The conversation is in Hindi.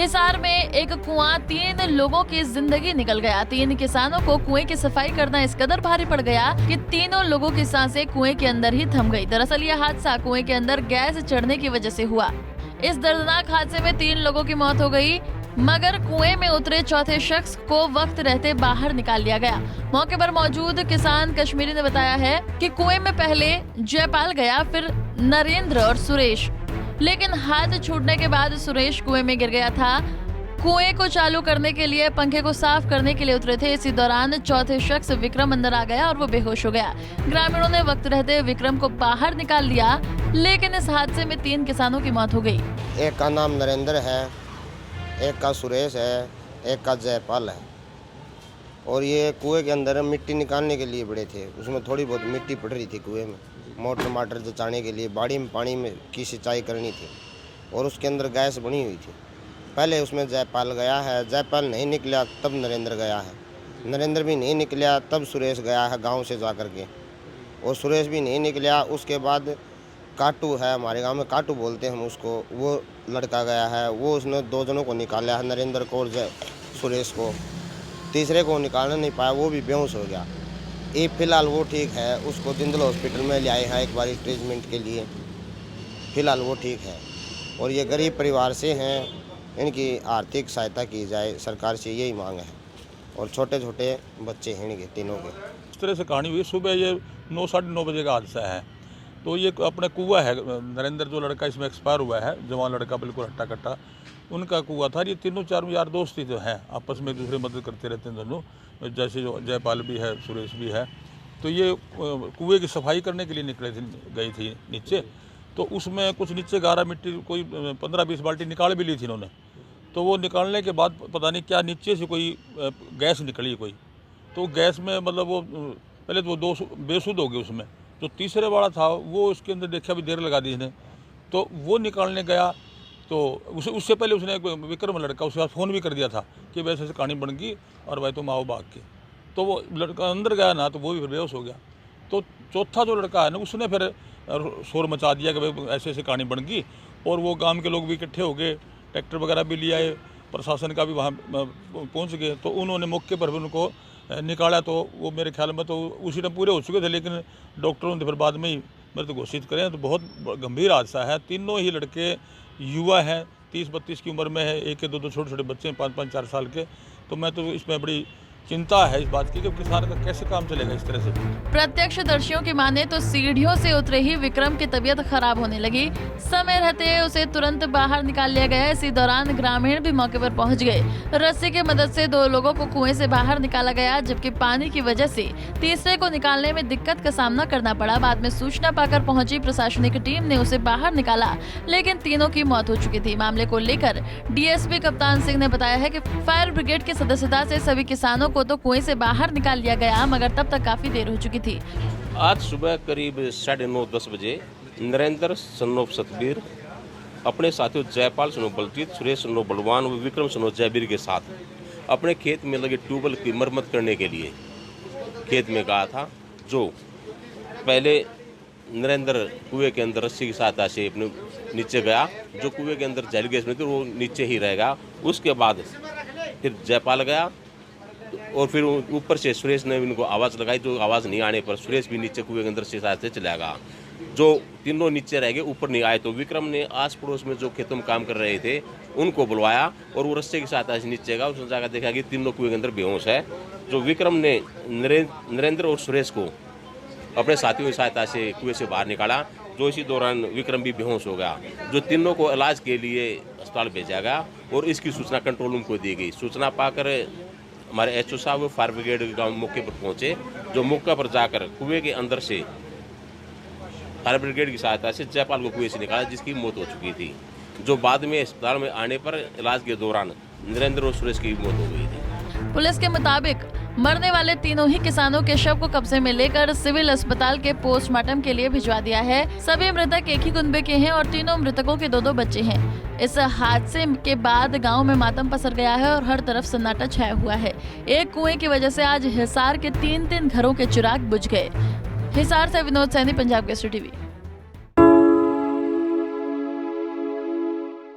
हिसार में एक कुआं 3 लोगों की जिंदगी निकल गया। 3 किसानों को कुएं की सफाई करना इस कदर भारी पड़ गया कि तीनों लोगों की सांसें कुएं के अंदर ही थम गई। दरअसल यह हादसा कुएं के अंदर गैस चढ़ने की वजह से हुआ। इस दर्दनाक हादसे में 3 लोगों की मौत हो गई, मगर कुएं में उतरे चौथे शख्स को वक्त रहते बाहर निकाल लिया गया। मौके पर मौजूद किसान कश्मीरी ने बताया है कि कुएं में पहले जयपाल गया, फिर नरेंद्र और सुरेश, लेकिन हाथ छूटने के बाद सुरेश कुएं में गिर गया था। कुएं को चालू करने के लिए पंखे को साफ करने के लिए उतरे थे। इसी दौरान चौथे शख्स विक्रम अंदर आ गया और वो बेहोश हो गया। ग्रामीणों ने वक्त रहते विक्रम को बाहर निकाल लिया, लेकिन इस हादसे में 3 किसानों की मौत हो गई। एक का नाम नरेंद्र है, एक का सुरेश है, एक का जयपाल है। और ये कुएं के अंदर मिट्टी निकालने के लिए बड़े थे। उसमें थोड़ी बहुत मिट्टी पड़ रही थी कुएं में, मोटर टमाटर जचाने के लिए, बाड़ी में पानी में की सिंचाई करनी थी और उसके अंदर गैस बनी हुई थी। पहले उसमें जयपाल गया है, जयपाल नहीं निकला तब नरेंद्र गया है, नरेंद्र भी नहीं निकला तब सुरेश गया है गांव से जा कर के, और सुरेश भी नहीं निकला। उसके बाद काटू है, हमारे गांव में काटू बोलते हैं हम उसको, वो लड़का गया है। वो उसने 2 जनों को निकाला है, नरेंद्र को और सुरेश को। तीसरे को निकालना नहीं पाया, वो भी बेहोश हो गया। ये फिलहाल वो ठीक है, उसको जिंदल हॉस्पिटल में ले आए हैं एक बार ट्रीटमेंट के लिए। फिलहाल वो ठीक है। और ये गरीब परिवार से हैं, इनकी आर्थिक सहायता की जाए, सरकार से यही मांग है। और छोटे छोटे बच्चे हैं इनके तीनों के। इस तरह से कहानी हुई। सुबह ये 9 साढ़े 9 बजे का हादसा है। तो ये अपने कुआं है, नरेंद्र जो लड़का इसमें एक्सपायर हुआ है, जवान लड़का बिल्कुल हट्टा कट्टा, उनका कुआं था। ये तीनों 4 यार दोस्त ही तो हैं, आपस में एक दूसरे मदद करते रहते हैं दोनों, जैसे जो जयपाल भी है, सुरेश भी है। तो ये कुएं की सफाई करने के लिए गई थी नीचे। तो उसमें कुछ नीचे गारा मिट्टी कोई 15-20 बाल्टी निकाल भी ली थी इन्होंने। तो वो निकालने के बाद पता नहीं क्या नीचे से कोई गैस निकली कोई। तो गैस में मतलब वो पहले तो 2 बेसुध हो गए उसमें। जो तीसरे वाला था वो उसके अंदर देखा भी देर लगा दी इसने, तो वो निकालने गया। तो उससे पहले उसने विक्रम लड़का उसके बाद फ़ोन भी कर दिया था कि वैसे से कहानी बन गई और भाई तुम आओ भाग के। तो वो लड़का अंदर गया ना, तो वो भी बेहोश हो गया। तो चौथा जो लड़का है ना, उसने फिर शोर मचा दिया कि भाई ऐसे ऐसे कहानी बन गई। और वो गांव के लोग भी इकट्ठे हो गए, ट्रैक्टर वगैरह भी ले आए, प्रशासन का भी वहाँ पहुँच गए। तो उन्होंने मौके पर भी उनको निकाला। तो वो मेरे ख्याल में तो उसी टाइम पूरे हो चुके थे, लेकिन डॉक्टरों ने फिर बाद में ही मृत घोषित करें। तो बहुत गंभीर हादसा है। तीनों ही लड़के युवा हैं, 30-32 की उम्र में है। एक के 2 छोटे छोटे बच्चे हैं, 5-5 4 साल के। तो मैं तो इसमें बड़ी चिंता है इस बात की कि किसान का कैसे काम चलेगा इस तरह से। प्रत्यक्षदर्शियों की माने तो सीढ़ियों से उतरे ही विक्रम की तबीयत खराब होने लगी। समय रहते उसे तुरंत बाहर निकाल लिया गया। इसी दौरान ग्रामीण भी मौके पर पहुंच गए। रस्सी की मदद से 2 लोगों को कुएं से बाहर निकाला गया, जबकि पानी की वजह से तीसरे को निकालने में दिक्कत का सामना करना पड़ा। बाद में सूचना पाकर पहुंची प्रशासनिक टीम ने उसे बाहर निकाला, लेकिन तीनों की मौत हो चुकी थी। मामले को लेकर डीएसपी कप्तान सिंह ने बताया है कि फायर ब्रिगेड की सदस्यता से सभी किसानों को तो कुएं से बाहर निकाल लिया गया, मगर तब तक काफी देर हो चुकी थी। आज सुबह करीब 9:30-10 बजे नरेंद्र सन्नो सतबीर अपने साथियों जयपाल सन्नो बलजीत, सुरेश सन्नो बलवान व विक्रम सन्नो जयबीर के साथ अपने खेत में लगे ट्यूबवेल की मरम्मत करने के लिए खेत में गया था। जो पहले नरेंद्र कुएं के अंदर रस्सी की सहायता से अपने नीचे गया, जो कुएं के अंदर जल गैस में थी वो नीचे ही रहेगा। उसके बाद फिर जयपाल गया और फिर ऊपर से सुरेश ने इनको आवाज़ लगाई। जो आवाज़ नहीं आने पर सुरेश भी नीचे कुएं के अंदर से सहायता से चला गया। जो तीनों नीचे रह गए, ऊपर नहीं आए, तो विक्रम ने आस पड़ोस में जो खेतों में काम कर रहे थे उनको बुलवाया और वो रस्से की सहायता से नीचे गया। उसने जाकर देखा कि तीनों कुएं के अंदर बेहोश है। जो विक्रम ने नरेंद्र और सुरेश को अपने साथियों की सहायता से कुएं से बाहर निकाला। जो इसी दौरान विक्रम भी बेहोश हो गया। जो तीनों को इलाज के लिए अस्पताल भेजा गया और इसकी सूचना कंट्रोल रूम को दी गई। सूचना पाकर हमारे एचओ साहब फायर ब्रिगेड गांव मौके पर पहुंचे। जो मौके पर जाकर कुएं के अंदर से फायर ब्रिगेड की सहायता से जयपाल को कुएं से निकाला, जिसकी मौत हो चुकी थी। जो बाद में अस्पताल में आने पर इलाज के दौरान नरेंद्र और सुरेश की मौत हो गई थी। पुलिस के मुताबिक मरने वाले तीनों ही किसानों के शव को कब्जे में लेकर सिविल अस्पताल के पोस्टमार्टम के लिए भिजवा दिया है। सभी मृतक एक ही कुनबे के हैं और तीनों मृतकों के 2-2 बच्चे हैं। इस हादसे के बाद गांव में मातम पसर गया है और हर तरफ सन्नाटा छाया हुआ है। एक कुएं की वजह से आज हिसार के 3-3 घरों के चिराग बुझ गए। हिसार से विनोद सैनी, पंजाब केसरी टीवी।